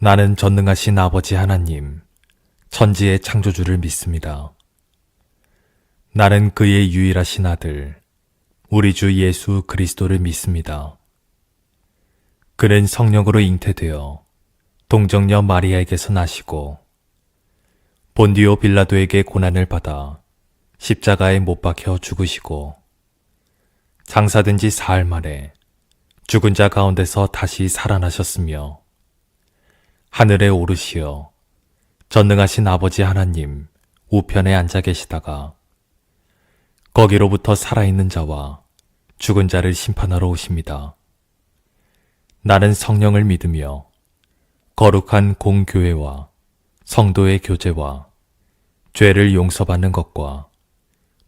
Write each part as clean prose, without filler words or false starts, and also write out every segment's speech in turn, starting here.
나는 전능하신 아버지 하나님, 천지의 창조주를 믿습니다. 나는 그의 유일하신 아들, 우리 주 예수 그리스도를 믿습니다. 그는 성령으로 잉태되어 동정녀 마리아에게서 나시고 본디오 빌라도에게 고난을 받아 십자가에 못 박혀 죽으시고 장사된 지 사흘 만에 죽은 자 가운데서 다시 살아나셨으며 하늘에 오르시어 전능하신 아버지 하나님 우편에 앉아 계시다가 거기로부터 살아있는 자와 죽은 자를 심판하러 오십니다. 나는 성령을 믿으며 거룩한 공교회와 성도의 교제와 죄를 용서받는 것과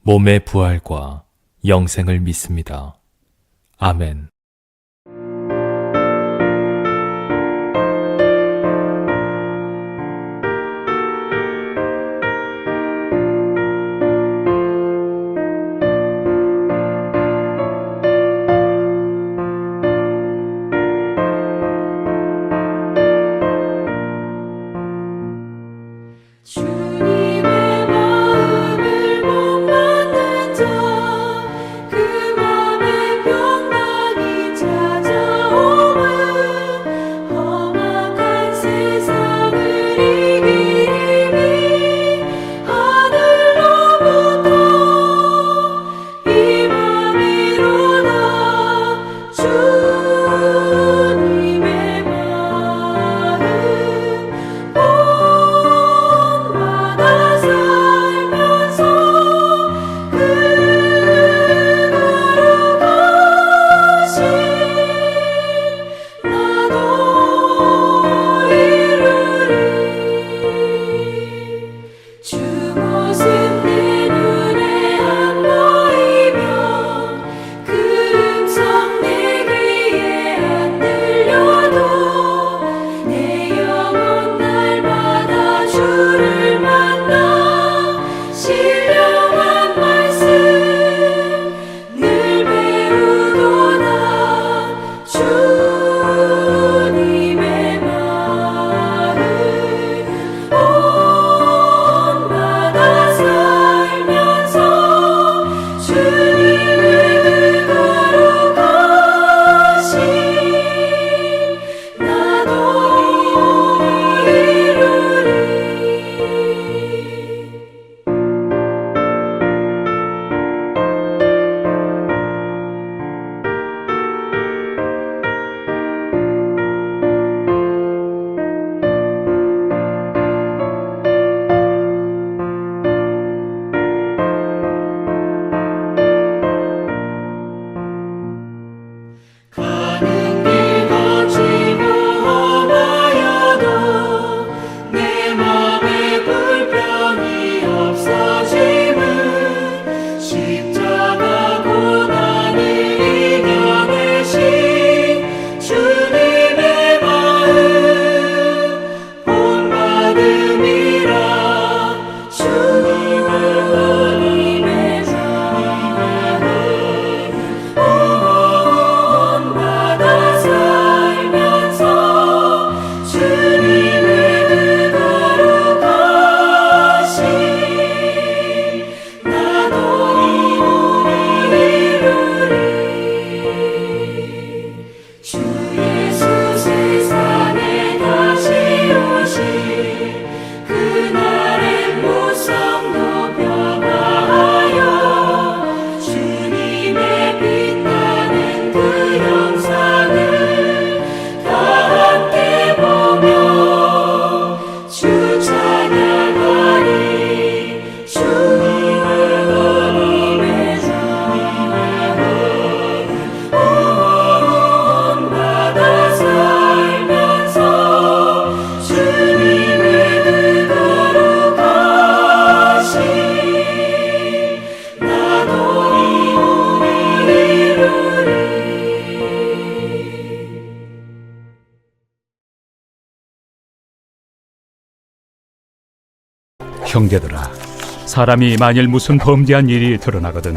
몸의 부활과 영생을 믿습니다. 아멘. 주님의 마음을 못 받는 자, 그 맘에 평강이 찾아오면 험악한 세상을 이기리니 하늘로부터 임함이로다. 주님의 마음 살면서 그로 가신 나도 이루리. 주 모습 내 눈에 안 보이며 그 음성 내 귀에 안 들려도 내 영혼 날마다 주를 만나 신령한 말씀 늘 배우도다. 주님의 마음 온받아 살면서 주님의 그거로 가신 나도 이루리. 가는 길 거치고 험하여도 내 맘에 불평이 없어짐은 십자가 고난을 이겨내신 주님의 마음 본받음이라. 주님의 본받아 살면서 주님의 그거로 가신 나도 이루리. 주 예수 세상에 다시 오실 그날의 무성도 변화하여 주님의 빛나는 그 영상을 다 함께 보며 주 찬양하리. 주님의 본받아 살면서 주님의 그거로 가신 나도 이루리. 형제들아, 사람이 만일 무슨 범죄한 일이 드러나거든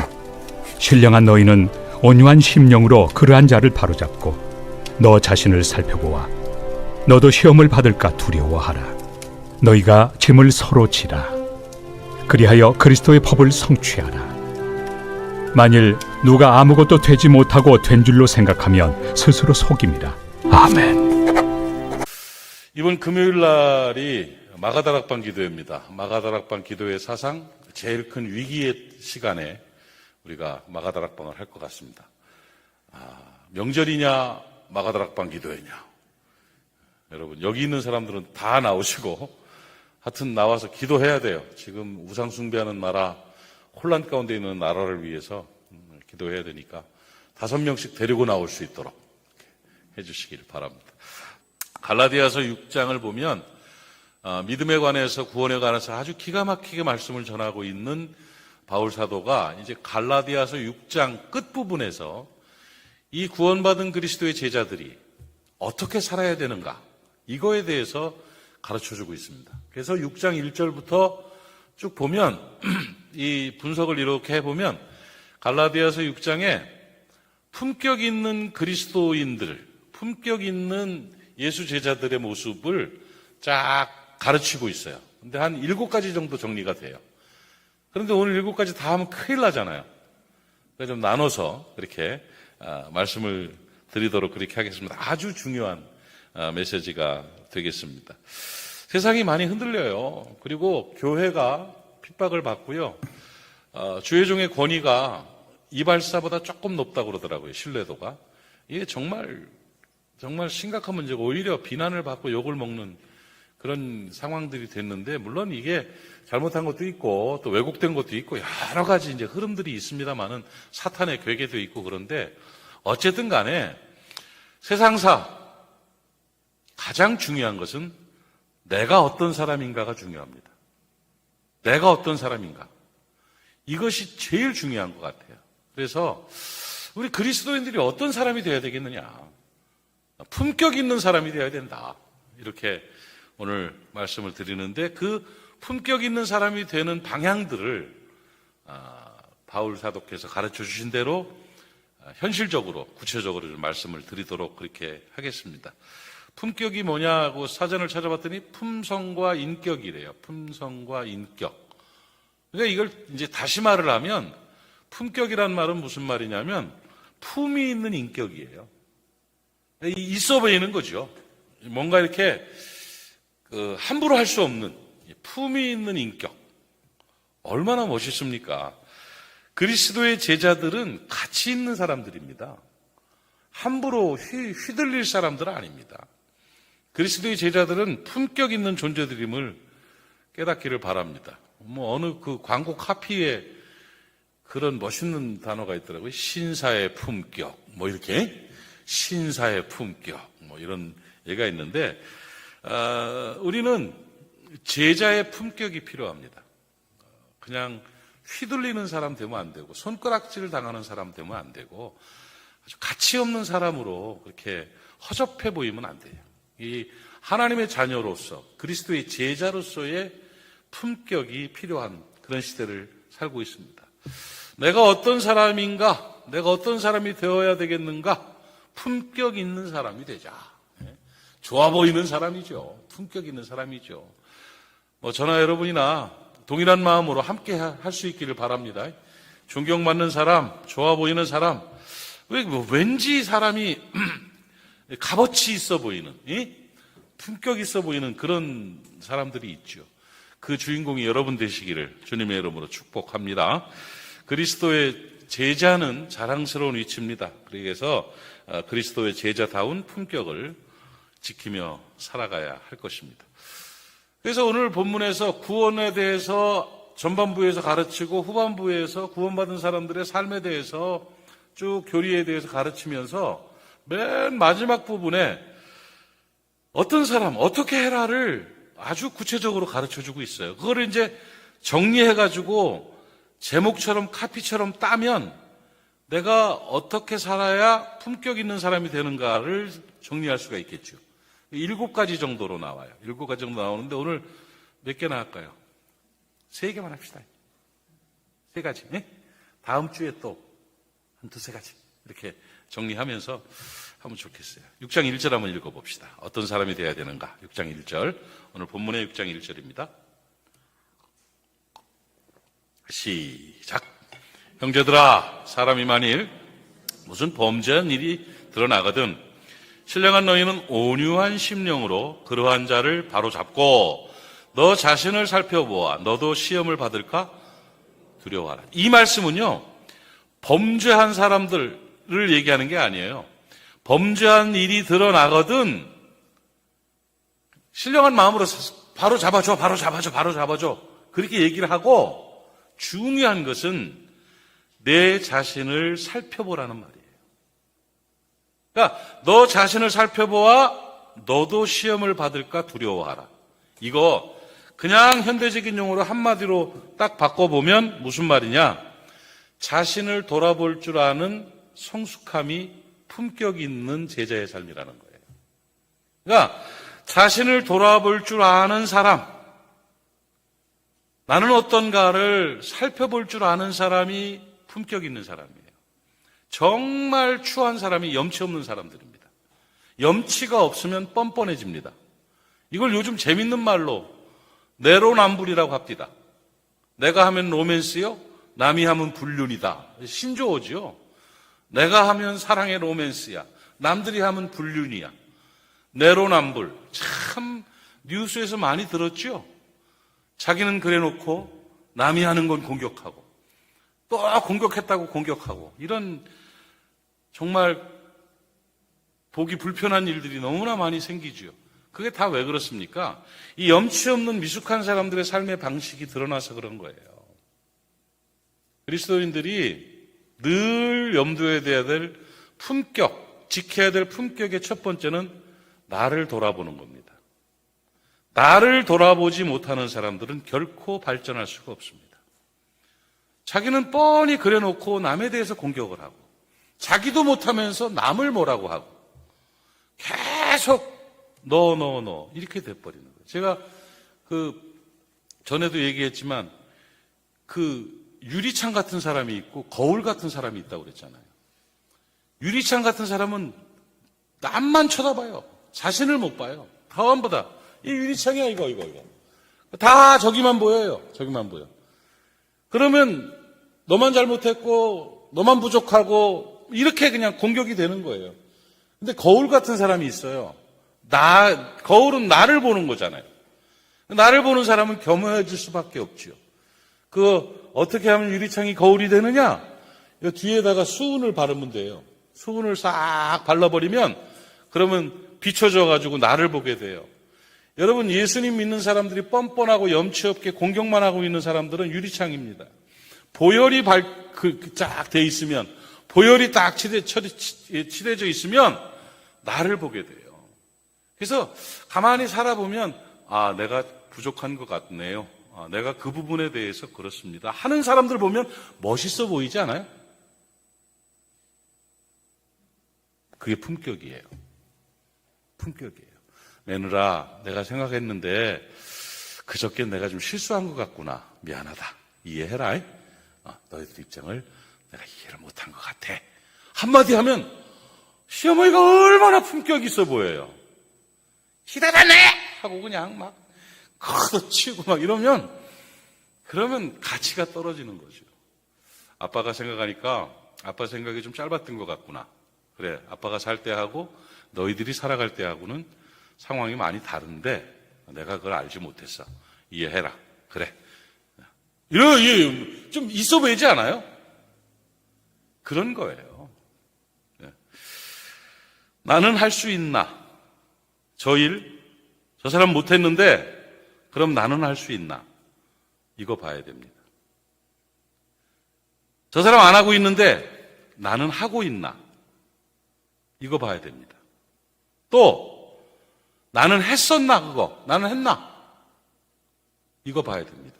신령한 너희는 온유한 심령으로 그러한 자를 바로잡고 너 자신을 살펴보아 너도 시험을 받을까 두려워하라. 너희가 짐을 서로 지라. 그리하여 그리스도의 법을 성취하라. 만일 누가 아무것도 되지 못하고 된 줄로 생각하면 스스로 속임이라. 아멘. 이번 금요일 날이 마가다락방 기도회입니다. 마가다락방 기도회 사상 제일 큰 위기의 시간에 우리가 마가다락방을 할 것 같습니다. 명절이냐 마가다락방 기도회냐. 여러분 여기 있는 사람들은 다 나오시고 하여튼 나와서 기도해야 돼요. 지금 우상 숭배하는 나라, 혼란 가운데 있는 나라를 위해서 기도해야 되니까 5명씩 데리고 나올 수 있도록 해주시길 바랍니다. 갈라디아서 6장을 보면 믿음에 관해서 구원에 관해서 아주 기가 막히게 말씀을 전하고 있는 바울 사도가 이제 갈라디아서 6장 끝부분에서 이 구원받은 그리스도의 제자들이 어떻게 살아야 되는가 이거에 대해서 가르쳐주고 있습니다. 그래서 6장 1절부터 쭉 보면 이 분석을 이렇게 해보면 갈라디아서 6장에 품격 있는 그리스도인들, 품격 있는 예수 제자들의 모습을 쫙 가르치고 있어요. 근데 한 7가지 정도 정리가 돼요. 그런데 오늘 7가지 다 하면 큰일 나잖아요. 그래서 좀 나눠서 그렇게 말씀을 드리도록 그렇게 하겠습니다. 아주 중요한 메시지가 되겠습니다. 세상이 많이 흔들려요. 그리고 교회가 핍박을 받고요. 주회종의 권위가 이발사보다 조금 높다고 그러더라고요. 신뢰도가. 이게 정말 심각한 문제고 오히려 비난을 받고 욕을 먹는 그런 상황들이 됐는데 물론 이게 잘못한 것도 있고 또 왜곡된 것도 있고 여러 가지 이제 흐름들이 있습니다만은 사탄의 괴계도 있고 그런데 어쨌든 간에 세상사 가장 중요한 것은 내가 어떤 사람인가가 중요합니다. 내가 어떤 사람인가. 이것이 제일 중요한 것 같아요. 그래서 우리 그리스도인들이 어떤 사람이 되어야 되겠느냐. 품격 있는 사람이 되어야 된다. 이렇게 오늘 말씀을 드리는데 그 품격 있는 사람이 되는 방향들을 바울 사도께서 가르쳐 주신 대로 현실적으로 구체적으로 좀 말씀을 드리도록 그렇게 하겠습니다. 품격이 뭐냐고 사전을 찾아봤더니 품성과 인격이래요. 품성과 인격. 그러니까 이걸 이제 다시 말을 하면 품격이란 말은 무슨 말이냐면 품이 있는 인격이에요. 있어 보이는 거죠. 뭔가 이렇게 함부로 할 수 없는 품이 있는 인격. 얼마나 멋있습니까? 그리스도의 제자들은 가치 있는 사람들입니다. 함부로 휘둘릴 사람들은 아닙니다. 그리스도의 제자들은 품격 있는 존재들임을 깨닫기를 바랍니다. 어느 그 광고 카피에 그런 멋있는 단어가 있더라고요. 신사의 품격, 이렇게 신사의 품격, 이런 얘기가 있는데 우리는 제자의 품격이 필요합니다. 그냥 휘둘리는 사람 되면 안 되고 손가락질 당하는 사람 되면 안 되고 아주 가치 없는 사람으로 그렇게 허접해 보이면 안 돼요. 이 하나님의 자녀로서 그리스도의 제자로서의 품격이 필요한 그런 시대를 살고 있습니다. 내가 어떤 사람인가? 내가 어떤 사람이 되어야 되겠는가? 품격 있는 사람이 되자. 좋아 보이는 사람이죠. 품격 있는 사람이죠. 저나 여러분이나 동일한 마음으로 함께 할 수 있기를 바랍니다. 존경받는 사람, 좋아 보이는 사람, 왠지 사람이 값어치 있어 보이는, 품격 있어 보이는 그런 사람들이 있죠. 그 주인공이 여러분 되시기를 주님의 이름으로 축복합니다. 그리스도의 제자는 자랑스러운 위치입니다. 그래서 그리스도의 제자다운 품격을 지키며 살아가야 할 것입니다. 그래서 오늘 본문에서 구원에 대해서 전반부에서 가르치고 후반부에서 구원받은 사람들의 삶에 대해서 쭉 교리에 대해서 가르치면서 맨 마지막 부분에 어떤 사람, 어떻게 해라를 아주 구체적으로 가르쳐주고 있어요. 그거를 이제 정리해가지고 제목처럼 카피처럼 따면 내가 어떻게 살아야 품격 있는 사람이 되는가를 정리할 수가 있겠죠. 7가지 정도로 나와요. 7가지 정도 나오는데 오늘 몇 개나 할까요? 3개만 합시다. 3가지. 다음 주에 또 한 2-3가지 이렇게 정리하면서 하면 좋겠어요. 6장 1절 한번 읽어봅시다. 어떤 사람이 되어야 되는가? 6장 1절. 오늘 본문의 6장 1절입니다. 시작. 형제들아, 사람이 만일 무슨 범죄한 일이 드러나거든 신령한 너희는 온유한 심령으로 그러한 자를 바로잡고 너 자신을 살펴보아 너도 시험을 받을까 두려워하라. 이 말씀은요, 범죄한 사람들을 얘기하는 게 아니에요. 범죄한 일이 드러나거든 신령한 마음으로 바로 잡아줘, 바로 잡아줘, 바로 잡아줘. 그렇게 얘기를 하고, 중요한 것은 내 자신을 살펴보라는 말이에요. 그러니까 너 자신을 살펴보아 너도 시험을 받을까 두려워하라. 이거 그냥 현대적인 용어로 한마디로 딱 바꿔보면 무슨 말이냐? 자신을 돌아볼 줄 아는 성숙함이 품격 있는 제자의 삶이라는 거예요. 그러니까 자신을 돌아볼 줄 아는 사람, 나는 어떤가를 살펴볼 줄 아는 사람이 품격 있는 사람이에요. 정말 추한 사람이 염치 없는 사람들입니다. 염치가 없으면 뻔뻔해집니다. 이걸 요즘 재밌는 말로 내로남불이라고 합디다. 내가 하면 로맨스요, 남이 하면 불륜이다. 신조어지요. 내가 하면 사랑의 로맨스야, 남들이 하면 불륜이야. 내로남불. 참 뉴스에서 많이 들었죠. 자기는 그래놓고 남이 하는 건 공격하고 또 공격했다고 공격하고, 이런 정말 보기 불편한 일들이 너무나 많이 생기지요. 그게 다 왜 그렇습니까? 이 염치 없는 미숙한 사람들의 삶의 방식이 드러나서 그런 거예요. 그리스도인들이 늘 염두에 둬야 될 품격, 지켜야 될 품격의 첫 번째는 나를 돌아보는 겁니다. 나를 돌아보지 못하는 사람들은 결코 발전할 수가 없습니다. 자기는 뻔히 그래놓고 남에 대해서 공격을 하고, 자기도 못하면서 남을 뭐라고 하고, 계속 너 이렇게 돼버리는 거예요. 제가 전에도 얘기했지만 유리창 같은 사람이 있고 거울 같은 사람이 있다고 그랬잖아요. 유리창 같은 사람은 남만 쳐다봐요. 자신을 못 봐요. 다음보다 이 유리창이야, 이거. 다 저기만 보여요. 저기만 보여. 그러면 너만 잘못했고, 너만 부족하고, 이렇게 그냥 공격이 되는 거예요. 근데 거울 같은 사람이 있어요. 거울은 나를 보는 거잖아요. 나를 보는 사람은 겸허해질 수밖에 없죠. 어떻게 하면 유리창이 거울이 되느냐? 이 뒤에다가 수은을 바르면 돼요. 수은을 싹 발라버리면, 그러면 비춰져가지고 나를 보게 돼요. 여러분, 예수님 믿는 사람들이 뻔뻔하고 염치 없게 공격만 하고 있는 사람들은 유리창입니다. 보혈이 쫙 돼 있으면, 보혈이 딱 칠해져 있으면 나를 보게 돼요. 그래서 가만히 살아보면, 내가 부족한 것 같네요. 내가 그 부분에 대해서 그렇습니다 하는 사람들 보면 멋있어 보이지 않아요? 그게 품격이에요. 품격이에요. 매누라, 내가 생각했는데 그저께 내가 좀 실수한 것 같구나. 미안하다. 이해해라. 너희들 입장을 내가 이해를 못한 것 같아. 한마디 하면 시어머니가 얼마나 품격 있어 보여요. 기다려내! 하고 그냥 막 걷어치우고 막 이러면, 그러면 가치가 떨어지는 거죠. 아빠가 생각하니까 아빠 생각이 좀 짧았던 것 같구나. 그래, 아빠가 살 때하고 너희들이 살아갈 때하고는 상황이 많이 다른데 내가 그걸 알지 못했어. 이해해라. 그래. 좀 있어 보이지 않아요? 그런 거예요. 나는 할 수 있나? 저 사람 못했는데 그럼 나는 할 수 있나? 이거 봐야 됩니다. 저 사람 안 하고 있는데 나는 하고 있나? 이거 봐야 됩니다. 또 나는 했었나? 그거 나는 했나? 이거 봐야 됩니다.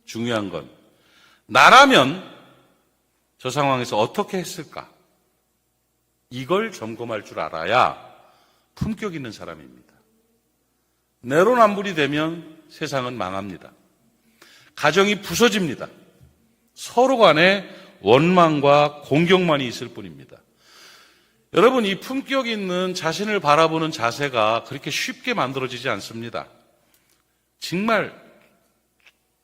중요한 건 나라면 저 상황에서 어떻게 했을까? 이걸 점검할 줄 알아야 품격 있는 사람입니다. 내로남불이 되면 세상은 망합니다. 가정이 부서집니다. 서로 간에 원망과 공격만이 있을 뿐입니다. 여러분, 이 품격 있는 자신을 바라보는 자세가 그렇게 쉽게 만들어지지 않습니다. 정말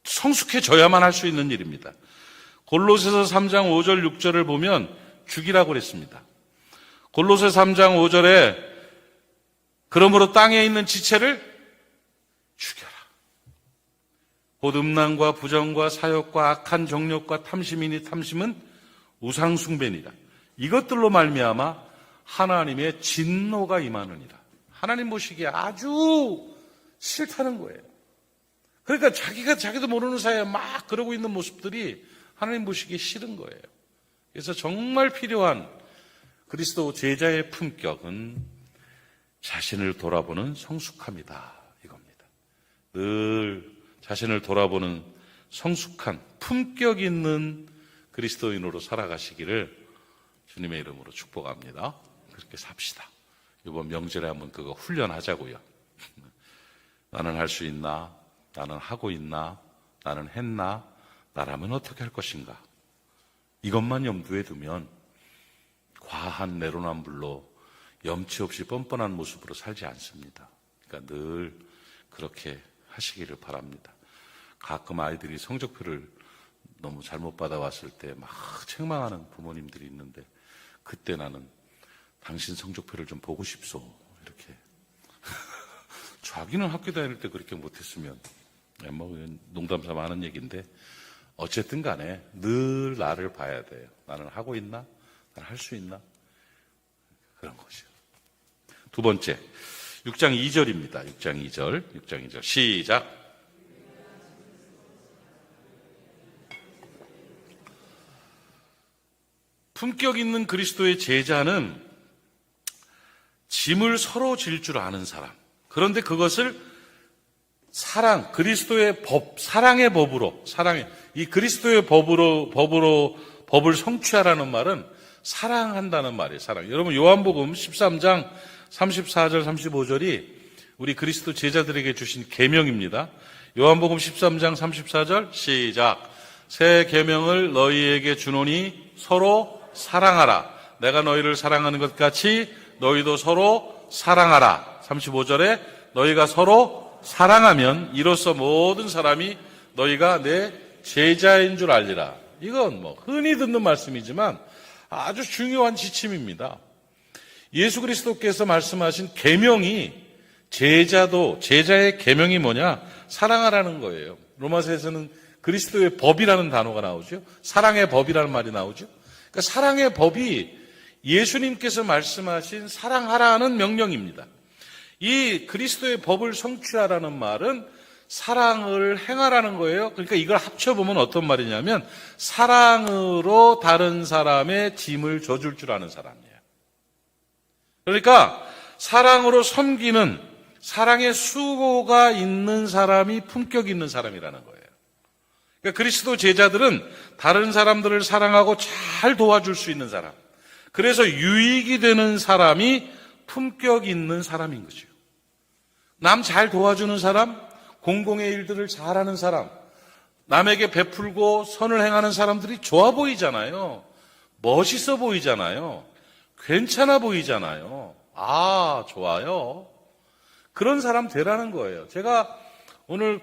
성숙해져야만 할 수 있는 일입니다. 골로새서 3장 5절 6절을 보면 죽이라고 그랬습니다. 골로새 3장 5절에 그러므로 땅에 있는 지체를 죽여라. 곧 음란과 부정과 사욕과 악한 정욕과 탐심이니 탐심은 우상숭배니라. 이것들로 말미암아 하나님의 진노가 임하느니라. 하나님 보시기에 아주 싫다는 거예요. 그러니까 자기도 모르는 사이에 막 그러고 있는 모습들이 하나님 보시기에 싫은 거예요. 그래서 정말 필요한 그리스도 제자의 품격은 자신을 돌아보는 성숙함이다, 이겁니다. 늘 자신을 돌아보는 성숙한 품격 있는 그리스도인으로 살아가시기를 주님의 이름으로 축복합니다. 그렇게 삽시다. 이번 명절에 한번 그거 훈련하자고요. 나는 할 수 있나? 나는 하고 있나? 나는 했나? 나라면 어떻게 할 것인가? 이것만 염두에 두면 과한 내로남불로 염치 없이 뻔뻔한 모습으로 살지 않습니다. 그러니까 늘 그렇게 하시기를 바랍니다. 가끔 아이들이 성적표를 너무 잘못 받아왔을 때 막 책망하는 부모님들이 있는데, 그때 나는 당신 성적표를 좀 보고 싶소, 이렇게. 자기는 학교 다닐 때 그렇게 못했으면, 뭐 농담 삼아 하는 얘기인데, 어쨌든 간에 늘 나를 봐야 돼요. 나는 하고 있나? 나는 할 수 있나? 그런 것이요. 두 번째, 6장 2절입니다. 6장 2절. 시작. 품격 있는 그리스도의 제자는 짐을 서로 질 줄 아는 사람. 그런데 그것을 그리스도의 법, 사랑의 법으로, 이 그리스도의 법을 성취하라는 말은 사랑한다는 말이에요, 사랑. 여러분, 요한복음 13장 34절, 35절이 우리 그리스도 제자들에게 주신 계명입니다. 요한복음 13장 34절, 시작. 새 계명을 너희에게 주노니 서로 사랑하라. 내가 너희를 사랑하는 것 같이 너희도 서로 사랑하라. 35절에 너희가 서로 사랑하면 이로써 모든 사람이 너희가 내 제자인 줄 알리라. 이건 뭐 흔히 듣는 말씀이지만 아주 중요한 지침입니다. 예수 그리스도께서 말씀하신 계명이 제자의 계명이 뭐냐? 사랑하라는 거예요. 로마서에서는 그리스도의 법이라는 단어가 나오죠. 사랑의 법이라는 말이 나오죠. 그러니까 사랑의 법이 예수님께서 말씀하신 사랑하라는 명령입니다. 이 그리스도의 법을 성취하라는 말은 사랑을 행하라는 거예요. 그러니까 이걸 합쳐보면 어떤 말이냐면 사랑으로 다른 사람의 짐을 져줄 줄 아는 사람이에요. 그러니까 사랑으로 섬기는, 사랑의 수고가 있는 사람이 품격 있는 사람이라는 거예요. 그러니까 그리스도 제자들은 다른 사람들을 사랑하고 잘 도와줄 수 있는 사람, 그래서 유익이 되는 사람이 품격 있는 사람인 거죠. 남 잘 도와주는 사람, 공공의 일들을 잘하는 사람, 남에게 베풀고 선을 행하는 사람들이 좋아 보이잖아요. 멋있어 보이잖아요. 괜찮아 보이잖아요. 아, 좋아요. 그런 사람 되라는 거예요. 제가 오늘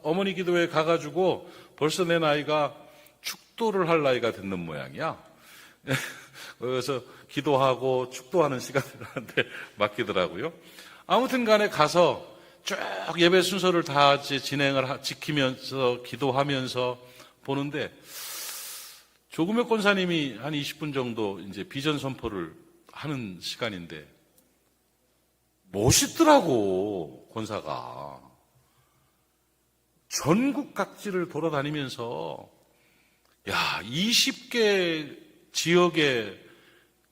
어머니 기도회에 가가지고 벌써 내 나이가 축도를 할 나이가 됐는 모양이야. 그래서 기도하고 축도하는 시간을 하는데 맡기더라고요. 아무튼 간에 가서 쭉 예배 순서를 다 지키면서 기도하면서 보는데 조금의 권사님이 한 20분 정도 이제 비전 선포를 하는 시간인데 멋있더라고, 권사가. 전국 각지를 돌아다니면서 20개 지역에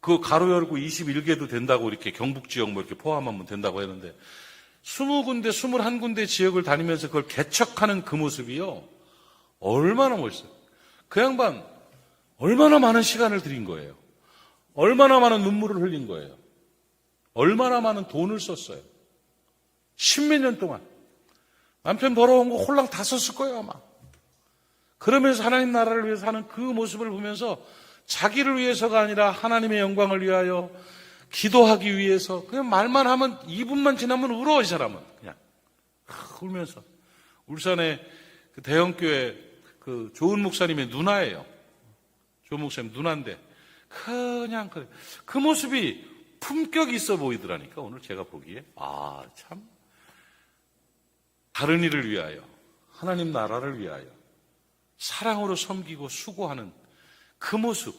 그 가로 열고 21개도 된다고, 이렇게 경북 지역 뭐 이렇게 포함하면 된다고 했는데 20군데, 21군데 지역을 다니면서 그걸 개척하는 그 모습이요, 얼마나 멋있어요. 그 양반 얼마나 많은 시간을 들인 거예요. 얼마나 많은 눈물을 흘린 거예요. 얼마나 많은 돈을 썼어요. 10몇 년 동안. 남편 벌어온 거 홀랑 다 썼을 거예요, 아마. 그러면서 하나님 나라를 위해서 하는 그 모습을 보면서 자기를 위해서가 아니라 하나님의 영광을 위하여 기도하기 위해서 그냥 말만 하면 2분만 지나면 울어. 이 사람은 그냥 울면서. 울산의 그 대형교회 그 조은 목사님의 누나예요. 조은 목사님 누나인데 그냥 그 모습이 품격이 있어 보이더라니까. 오늘 제가 보기에 참 다른 일을 위하여, 하나님 나라를 위하여 사랑으로 섬기고 수고하는 그 모습,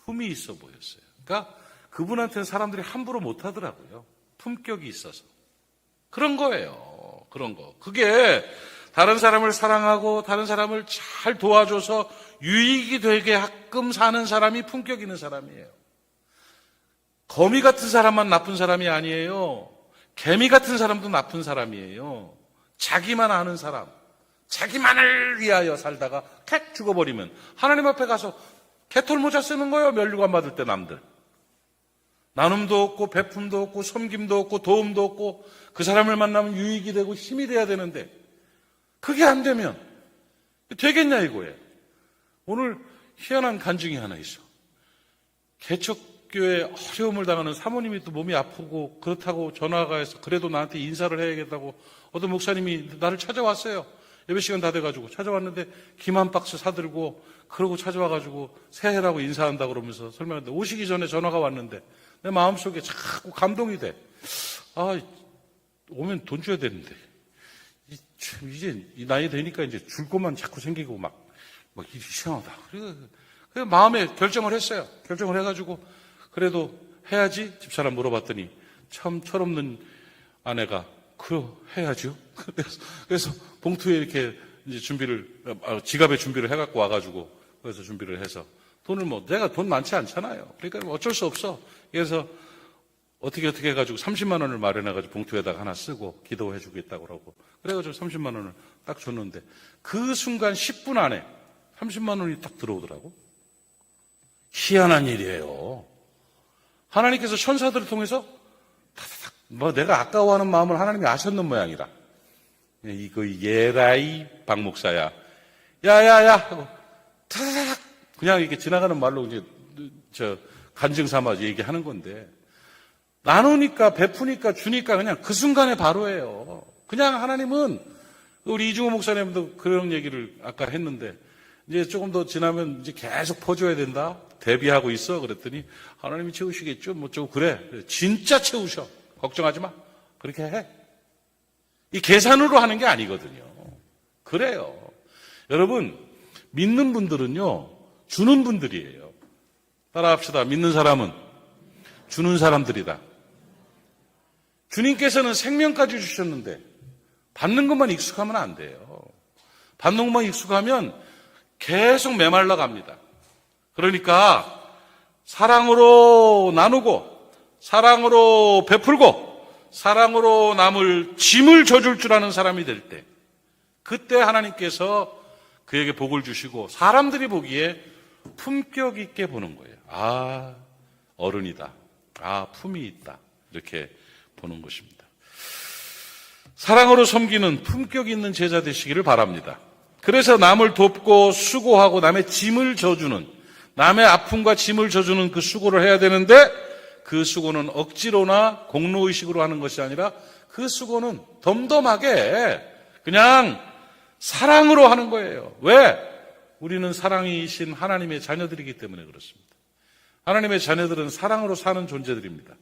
품이 있어 보였어요. 그러니까 그분한테는 사람들이 함부로 못 하더라고요. 품격이 있어서. 그런 거예요. 그런 거. 그게 다른 사람을 사랑하고 다른 사람을 잘 도와줘서 유익이 되게 가끔 사는 사람이 품격 있는 사람이에요. 거미 같은 사람만 나쁜 사람이 아니에요. 개미 같은 사람도 나쁜 사람이에요. 자기만 아는 사람, 자기만을 위하여 살다가 캣 죽어버리면 하나님 앞에 가서 개털 모자 쓰는 거예요. 면류관 받을 때 남들. 나눔도 없고 베품도 없고 섬김도 없고 도움도 없고 그 사람을 만나면 유익이 되고 힘이 돼야 되는데 그게 안 되면 되겠냐 이거예요. 오늘 희한한 간증이 하나 있어. 개척교회 어려움을 당하는 사모님이 또 몸이 아프고 그렇다고 전화가 해서 그래도 나한테 인사를 해야겠다고 어떤 목사님이 나를 찾아왔어요. 예배 시간 다 돼가지고 찾아왔는데 김 한 박스 사들고 그러고 찾아와가지고 새해라고 인사한다 그러면서 설명하는데 오시기 전에 전화가 왔는데 내 마음속에 자꾸 감동이 돼. 오면 돈 줘야 되는데 이제 이 나이 되니까 이제 줄 것만 자꾸 생기고 막 이상하다. 그래서 마음에 결정을 했어요. 결정을 해가지고 그래도 해야지. 집사람 물어봤더니 참 철없는 아내가 해야죠. 그래서 봉투에 이렇게 이제 지갑에 준비를 해갖고 와가지고 그래서 준비를 해서 돈을 내가 돈 많지 않잖아요. 그러니까 어쩔 수 없어. 그래서 어떻게 해가지고 30만 원을 마련해가지고 봉투에다가 하나 쓰고 기도해 주겠다고 그러고 그래가지고 30만 원을 딱 줬는데 그 순간 10분 안에 30만 원이 딱 들어오더라고. 희한한 일이에요. 하나님께서 천사들을 통해서 내가 아까워하는 마음을 하나님이 아셨는 모양이라. 이거 예라이 박 목사야. 야야야 하고 타닥 그냥 이렇게 지나가는 말로 이제 간증 삼아 얘기하는 건데 나누니까 베푸니까 주니까 그냥 그 순간에 바로예요. 그냥 하나님은 우리 이중호 목사님도 그런 얘기를 아까 했는데 이제 조금 더 지나면 이제 계속 퍼줘야 된다. 대비하고 있어. 그랬더니 하나님이 채우시겠죠. 그래. 진짜 채우셔. 걱정하지 마. 그렇게 해. 이 계산으로 하는 게 아니거든요. 그래요. 여러분, 믿는 분들은요, 주는 분들이에요. 따라합시다. 믿는 사람은 주는 사람들이다. 주님께서는 생명까지 주셨는데 받는 것만 익숙하면 안 돼요. 받는 것만 익숙하면 계속 메말라 갑니다. 그러니까 사랑으로 나누고 사랑으로 베풀고 사랑으로 남을 짐을 져줄 줄 아는 사람이 될 때 그때 하나님께서 그에게 복을 주시고 사람들이 보기에 품격 있게 보는 거예요. 어른이다. 품이 있다. 이렇게 보는 것입니다. 사랑으로 섬기는 품격 있는 제자 되시기를 바랍니다. 그래서 남을 돕고 수고하고 남의 짐을 져주는 남의 아픔과 짐을 져주는 그 수고를 해야 되는데 그 수고는 억지로나 공로의식으로 하는 것이 아니라 그 수고는 덤덤하게 그냥 사랑으로 하는 거예요. 왜? 우리는 사랑이신 하나님의 자녀들이기 때문에 그렇습니다. 하나님의 자녀들은 사랑으로 사는 존재들입니다.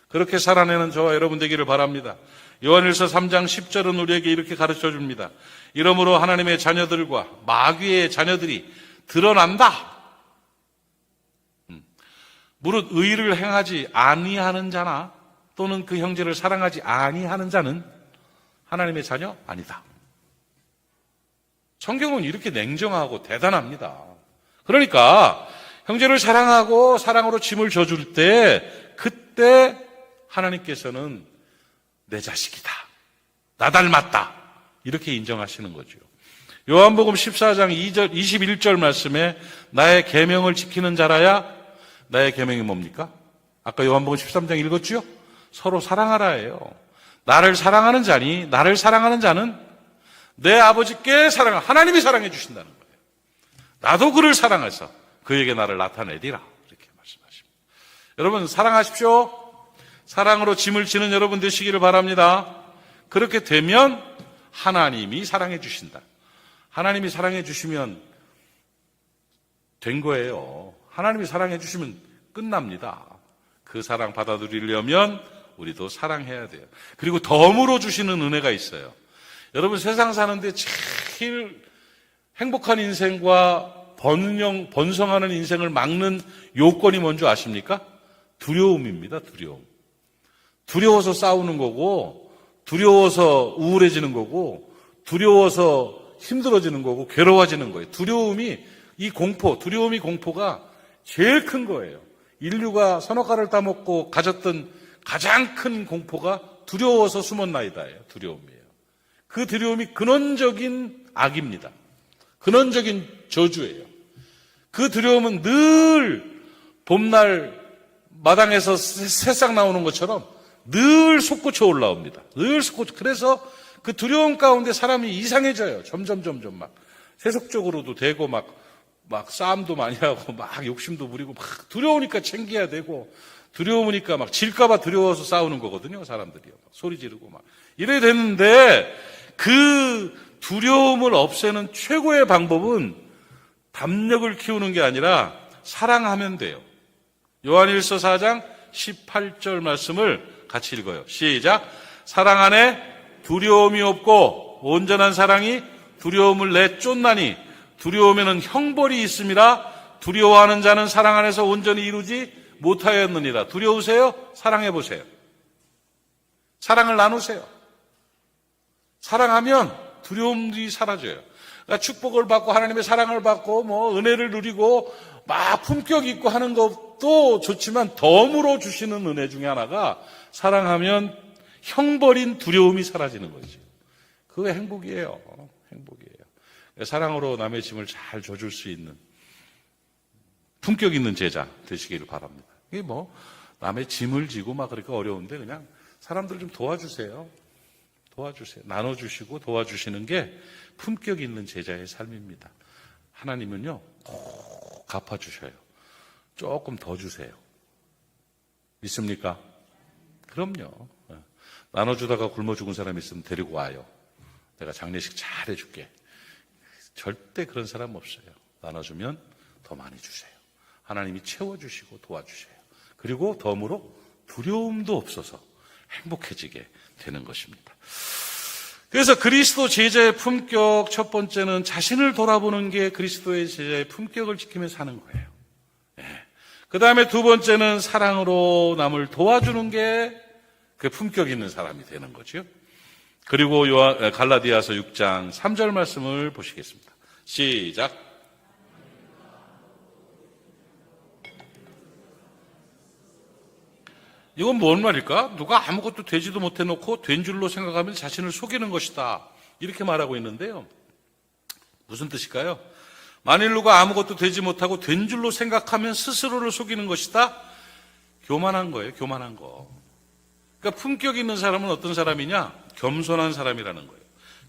그렇게 살아내는 저와 여러분 되기를 바랍니다. 요한일서 3장 10절은 우리에게 이렇게 가르쳐 줍니다. 이러므로 하나님의 자녀들과 마귀의 자녀들이 드러난다. 무릇 의를 행하지 아니하는 자나 또는 그 형제를 사랑하지 아니하는 자는 하나님의 자녀 아니다. 성경은 이렇게 냉정하고 대단합니다. 그러니까 형제를 사랑하고 사랑으로 짐을 져줄 때 그때 하나님께서는 내 자식이다. 나 닮았다. 이렇게 인정하시는 거죠. 요한복음 14장 21절 말씀에 나의 계명을 지키는 자라야 나의 계명이 뭡니까? 아까 요한복음 13장 읽었죠? 서로 사랑하라예요. 나를 사랑하는 자니 나를 사랑하는 자는 내 아버지께 하나님이 사랑해 주신다는 거예요. 나도 그를 사랑해서 그에게 나를 나타내리라. 이렇게 말씀하십니다. 여러분, 사랑하십시오. 사랑으로 짐을 지는 여러분 되시기를 바랍니다. 그렇게 되면 하나님이 사랑해 주신다. 하나님이 사랑해 주시면 된 거예요. 하나님이 사랑해 주시면 끝납니다. 그 사랑 받아들이려면 우리도 사랑해야 돼요. 그리고 덤으로 주시는 은혜가 있어요. 여러분, 세상 사는데 제일 행복한 인생과 번성하는 인생을 막는 요건이 뭔지 아십니까? 두려움입니다. 두려움. 두려워서 싸우는 거고, 두려워서 우울해지는 거고, 두려워서 힘들어지는 거고, 괴로워지는 거예요. 두려움이 공포가 제일 큰 거예요. 인류가 선악과를 따먹고 가졌던 가장 큰 공포가 두려워서 숨었나이다예요. 두려움이에요. 그 두려움이 근원적인 악입니다. 근원적인 저주예요. 그 두려움은 늘 봄날 마당에서 새싹 나오는 것처럼 늘 솟구쳐 올라옵니다. 늘 솟구쳐. 그래서 그 두려움 가운데 사람이 이상해져요. 점점 막 세속적으로도 되고 막 싸움도 많이 하고 막 욕심도 부리고 막 두려우니까 챙겨야 되고 두려우니까 막 질까봐 두려워서 싸우는 거거든요. 사람들이요. 막 소리 지르고 막 이래 됐는데 그 두려움을 없애는 최고의 방법은 담력을 키우는 게 아니라 사랑하면 돼요. 요한일서 4장 18절 말씀을 같이 읽어요. 시작. 사랑 안에 두려움이 없고 온전한 사랑이 두려움을 내쫓나니 두려움에는 형벌이 있음이라. 두려워하는 자는 사랑 안에서 온전히 이루지 못하였느니라. 두려우세요? 사랑해 보세요. 사랑을 나누세요. 사랑하면 두려움이 사라져요. 그러니까 축복을 받고 하나님의 사랑을 받고 은혜를 누리고 막 품격 있고 하는 것도 좋지만 덤으로 주시는 은혜 중에 하나가 사랑하면 형벌인 두려움이 사라지는 거지. 그게 행복이에요. 행복이에요. 사랑으로 남의 짐을 잘 져줄 수 있는 품격 있는 제자 되시기를 바랍니다. 이게 남의 짐을 지고 막 그렇게 어려운데 그냥 사람들 좀 도와주세요. 나눠주시고 도와주시는 게 품격 있는 제자의 삶입니다. 하나님은요, 꼭 갚아주셔요. 조금 더 주세요. 믿습니까? 그럼요. 나눠주다가 굶어 죽은 사람 있으면 데리고 와요. 내가 장례식 잘 해줄게. 절대 그런 사람 없어요. 나눠주면 더 많이 주세요. 하나님이 채워주시고 도와주셔요. 그리고 덤으로 두려움도 없어서 행복해지게 되는 것입니다. 그래서 그리스도 제자의 품격 첫 번째는 자신을 돌아보는 게 그리스도의 제자의 품격을 지키며 사는 거예요. 그 다음에 두 번째는 사랑으로 남을 도와주는 게 그 품격 있는 사람이 되는 거죠. 그리고 갈라디아서 6장 3절 말씀을 보시겠습니다. 시작. 이건 뭔 말일까? 누가 아무것도 되지도 못해놓고 된 줄로 생각하면 자신을 속이는 것이다. 이렇게 말하고 있는데요. 무슨 뜻일까요? 만일 누가 아무것도 되지 못하고 된 줄로 생각하면 스스로를 속이는 것이다. 교만한 거예요. 교만한 거. 그러니까 품격 있는 사람은 어떤 사람이냐? 겸손한 사람이라는 거예요.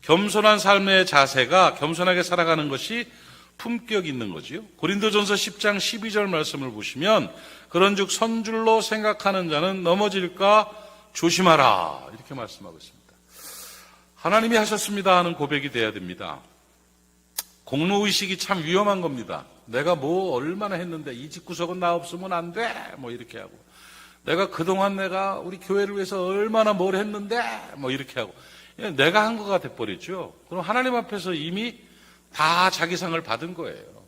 겸손한 삶의 자세가 겸손하게 살아가는 것이 품격 있는 거지요. 고린도전서 10장 12절 말씀을 보시면 그런즉 선줄로 생각하는 자는 넘어질까 조심하라 이렇게 말씀하고 있습니다. 하나님이 하셨습니다 하는 고백이 돼야 됩니다. 공로의식이 참 위험한 겁니다. 내가 얼마나 했는데 이 집구석은 나 없으면 안 돼 이렇게 하고 내가 그동안 내가 우리 교회를 위해서 얼마나 뭘 했는데 이렇게 하고 내가 한 거가 돼버리죠. 그럼 하나님 앞에서 이미 다 자기 상을 받은 거예요.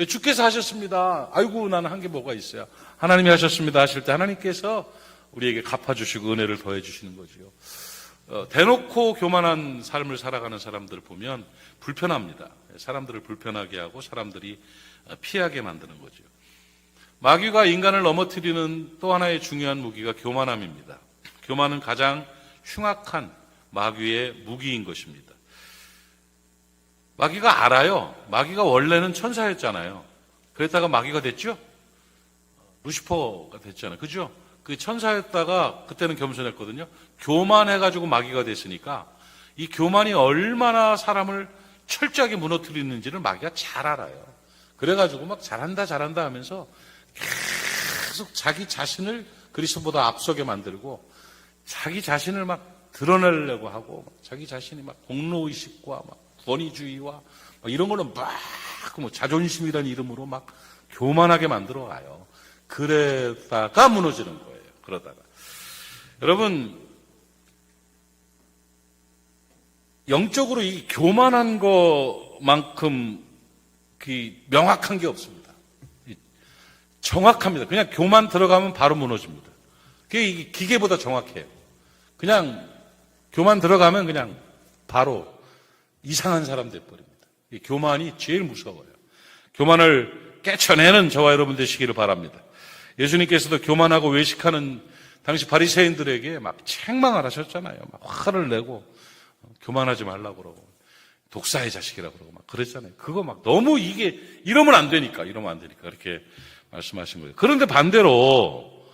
주께서 하셨습니다. 아이고 나는 한 게 뭐가 있어요. 하나님이 하셨습니다 하실 때 하나님께서 우리에게 갚아주시고 은혜를 더해주시는 거죠. 대놓고 교만한 삶을 살아가는 사람들을 보면 불편합니다. 사람들을 불편하게 하고 사람들이 피하게 만드는 거죠. 마귀가 인간을 넘어뜨리는 또 하나의 중요한 무기가 교만함입니다. 교만은 가장 흉악한 마귀의 무기인 것입니다. 마귀가 알아요. 마귀가 원래는 천사였잖아요. 그랬다가 마귀가 됐죠? 루시퍼가 됐잖아요. 그죠? 그 천사였다가 그때는 겸손했거든요. 교만해가지고 마귀가 됐으니까 이 교만이 얼마나 사람을 철저하게 무너뜨리는지를 마귀가 잘 알아요. 그래가지고 막 잘한다 하면서 계속 자기 자신을 그리스도보다 앞서게 만들고 자기 자신을 막 드러내려고 하고 자기 자신이 막 공로의식과 막 권위주의와 막 이런 걸로 막 뭐 자존심이라는 이름으로 막 교만하게 만들어 가요. 그러다가 무너지는 거예요. 그러다가. 여러분, 영적으로 이 교만한 것만큼 명확한 게 없습니다. 정확합니다. 그냥 교만 들어가면 바로 무너집니다. 그게 기계보다 정확해요. 그냥 교만 들어가면 그냥 바로 이상한 사람 돼버립니다. 이 교만이 제일 무서워요. 교만을 깨쳐내는 저와 여러분 되시기를 바랍니다. 예수님께서도 교만하고 외식하는 당시 바리새인들에게 막 책망을 하셨잖아요. 막 화를 내고 교만하지 말라고 그러고 독사의 자식이라고 그러고 막 그랬잖아요. 그거 막 너무 이러면 안 되니까 그렇게 말씀하신 거예요. 그런데 반대로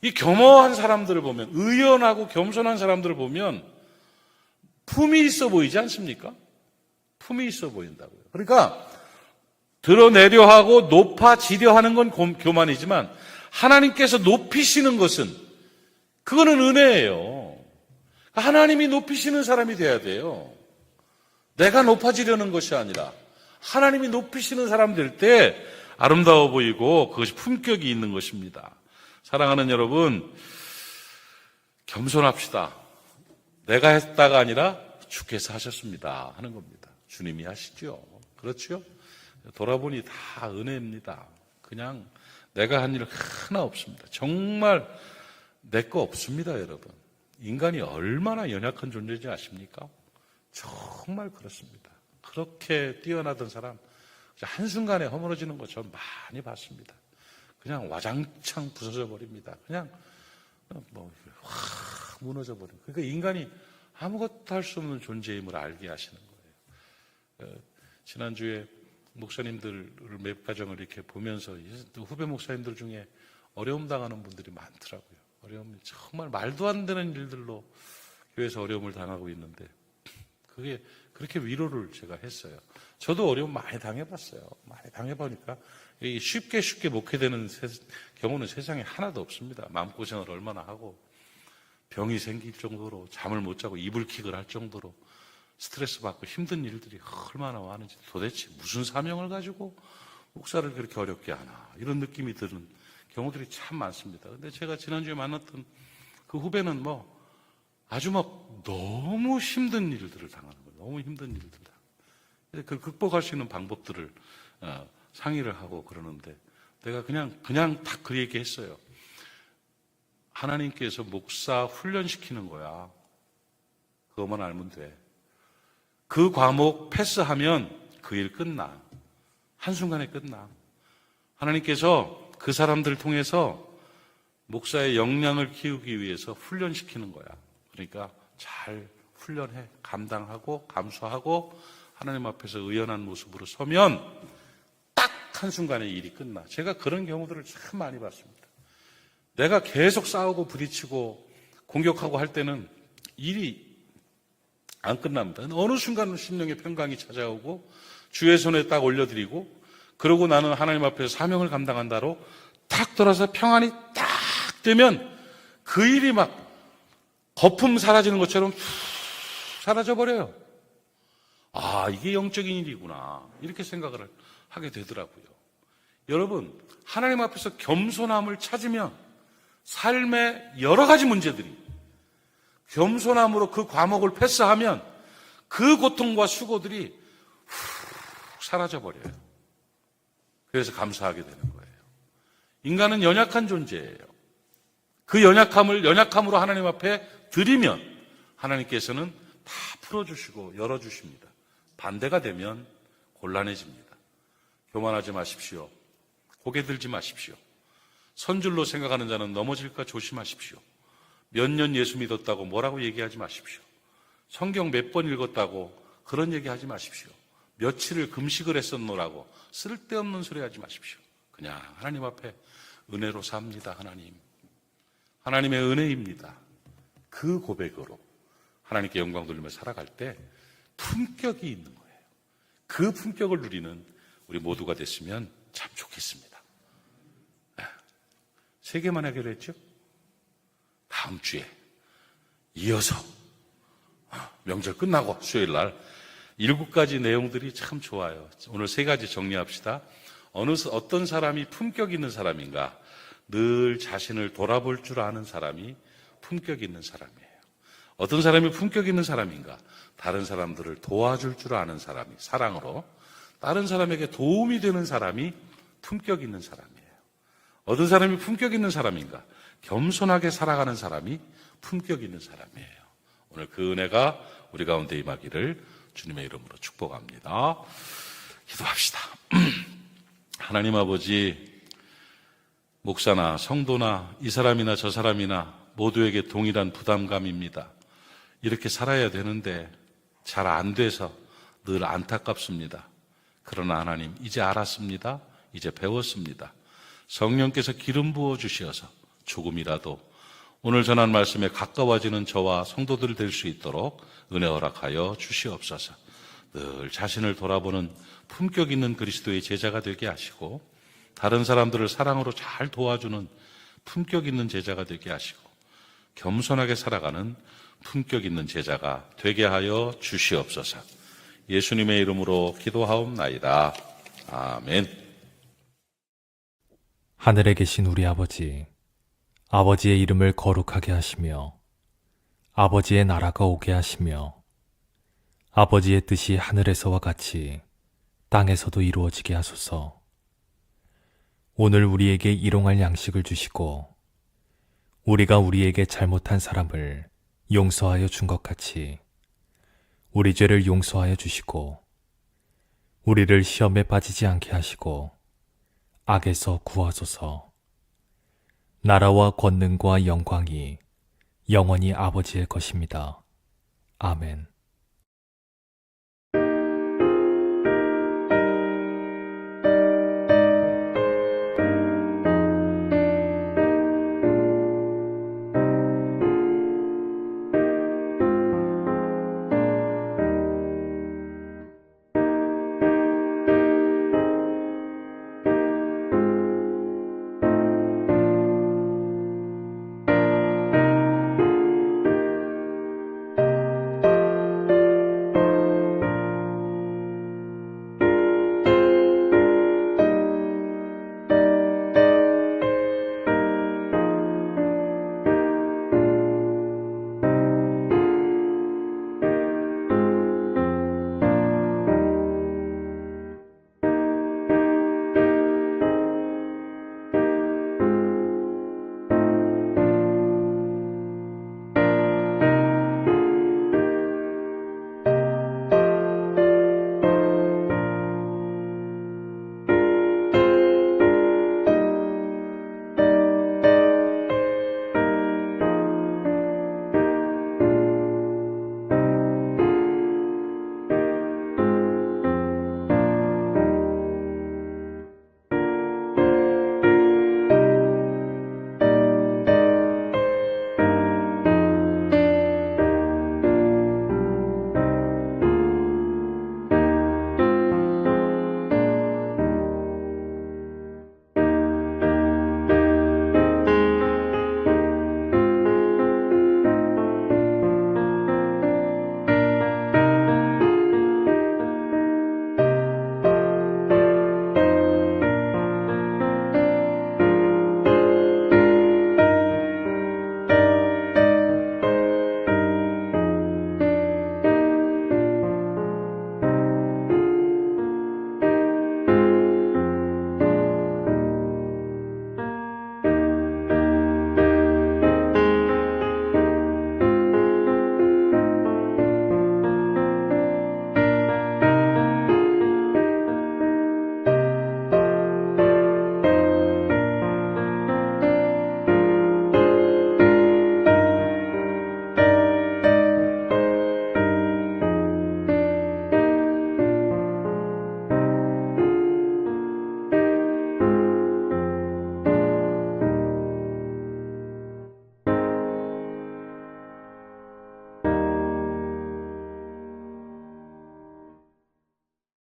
이 겸허한 사람들을 보면, 의연하고 겸손한 사람들을 보면 품이 있어 보이지 않습니까? 품이 있어 보인다고요. 그러니까 드러내려 하고 높아지려 하는 건 교만이지만 하나님께서 높이시는 것은 그거는 은혜예요. 하나님이 높이시는 사람이 돼야 돼요. 내가 높아지려는 것이 아니라 하나님이 높이시는 사람 될 때 아름다워 보이고 그것이 품격이 있는 것입니다. 사랑하는 여러분, 겸손합시다. 내가 했다가 아니라 주께서 하셨습니다 하는 겁니다. 주님이 하시죠. 그렇죠? 돌아보니 다 은혜입니다. 그냥 내가 한 일 하나 없습니다. 정말 내 거 없습니다, 여러분. 인간이 얼마나 연약한 존재인지 아십니까? 정말 그렇습니다. 그렇게 뛰어나던 사람 한순간에 허물어지는 거 전 많이 봤습니다. 그냥 와장창 부서져 버립니다. 그냥 확 무너져 버립니다. 그러니까 인간이 아무것도 할 수 없는 존재임을 알게 하시는 거예요. 지난주에 목사님들을 몇 가정을 이렇게 보면서 후배 목사님들 중에 어려움 당하는 분들이 많더라고요. 어려움이 정말 말도 안 되는 일들로 교회에서 어려움을 당하고 있는데 그게 그렇게 위로를 제가 했어요. 저도 어려움 많이 당해봤어요. 많이 당해보니까 쉽게 목회되는 경우는 세상에 하나도 없습니다. 마음고생을 얼마나 하고 병이 생길 정도로 잠을 못 자고 이불킥을 할 정도로 스트레스 받고 힘든 일들이 얼마나 많은지 도대체 무슨 사명을 가지고 목사를 그렇게 어렵게 하나 이런 느낌이 드는 경우들이 참 많습니다. 근데 제가 지난주에 만났던 그 후배는 아주 너무 힘든 일들을 당하는 거예요. 너무 힘든 일들. 그 극복할 수 있는 방법들을 상의를 하고 그러는데 내가 그냥 딱 그 얘기 했어요. 하나님께서 목사 훈련시키는 거야. 그것만 알면 돼. 그 과목 패스하면 그 일 끝나. 한순간에 끝나. 하나님께서 그 사람들을 통해서 목사의 역량을 키우기 위해서 훈련시키는 거야. 그러니까 잘 훈련해. 감당하고 감수하고 하나님 앞에서 의연한 모습으로 서면 딱 한순간에 일이 끝나. 제가 그런 경우들을 참 많이 봤습니다. 내가 계속 싸우고 부딪히고 공격하고 할 때는 일이 안 끝납니다. 어느 순간 심령의 평강이 찾아오고 주의 손에 딱 올려드리고 그러고 나는 하나님 앞에서 사명을 감당한다로 딱 돌아서 평안이 딱 되면 그 일이 막 거품 사라지는 것처럼 사라져버려요. 아, 이게 영적인 일이구나. 이렇게 생각을 하게 되더라고요. 여러분, 하나님 앞에서 겸손함을 찾으면 삶의 여러 가지 문제들이 겸손함으로 그 과목을 패스하면 그 고통과 수고들이 사라져버려요. 그래서 감사하게 되는 거예요. 인간은 연약한 존재예요. 그 연약함으로 하나님 앞에 드리면 하나님께서는 다 풀어주시고 열어주십니다. 반대가 되면 곤란해집니다. 교만하지 마십시오. 고개 들지 마십시오. 선줄로 생각하는 자는 넘어질까 조심하십시오. 몇 년 예수 믿었다고 뭐라고 얘기하지 마십시오. 성경 몇 번 읽었다고 그런 얘기하지 마십시오. 며칠을 금식을 했었노라고 쓸데없는 소리 하지 마십시오. 그냥 하나님 앞에 은혜로 삽니다. 하나님의 은혜입니다. 그 고백으로 하나님께 영광 돌리며 살아갈 때 품격이 있는 거예요. 그 품격을 누리는 우리 모두가 됐으면 참 좋겠습니다. 3개만 하기로 했죠? 다음 주에 이어서 명절 끝나고 수요일 날 7가지 내용들이 참 좋아요. 오늘 3가지 정리합시다. 어떤 사람이 품격 있는 사람인가? 늘 자신을 돌아볼 줄 아는 사람이 품격 있는 사람이에요. 어떤 사람이 품격 있는 사람인가? 다른 사람들을 도와줄 줄 아는 사람이, 사랑으로 다른 사람에게 도움이 되는 사람이 품격 있는 사람이에요. 어떤 사람이 품격 있는 사람인가? 겸손하게 살아가는 사람이 품격 있는 사람이에요. 오늘 그 은혜가 우리 가운데 임하기를 주님의 이름으로 축복합니다. 기도합시다. 하나님 아버지, 목사나 성도나 이 사람이나 저 사람이나 모두에게 동일한 부담감입니다. 이렇게 살아야 되는데 잘 안 돼서 늘 안타깝습니다. 그러나 하나님, 이제 알았습니다. 이제 배웠습니다. 성령께서 기름 부어 주시어서 조금이라도 오늘 전한 말씀에 가까워지는 저와 성도들 될 수 있도록 은혜 허락하여 주시옵소서. 늘 자신을 돌아보는 품격 있는 그리스도의 제자가 되게 하시고 다른 사람들을 사랑으로 잘 도와주는 품격 있는 제자가 되게 하시고 겸손하게 살아가는 품격 있는 제자가 되게 하여 주시옵소서. 예수님의 이름으로 기도하옵나이다. 아멘. 하늘에 계신 우리 아버지, 아버지의 이름을 거룩하게 하시며 아버지의 나라가 오게 하시며 아버지의 뜻이 하늘에서와 같이 땅에서도 이루어지게 하소서. 오늘 우리에게 일용할 양식을 주시고 우리가 우리에게 잘못한 사람을 용서하여 준 것 같이 우리 죄를 용서하여 주시고 우리를 시험에 빠지지 않게 하시고 악에서 구하소서. 나라와 권능과 영광이 영원히 아버지의 것입니다. 아멘.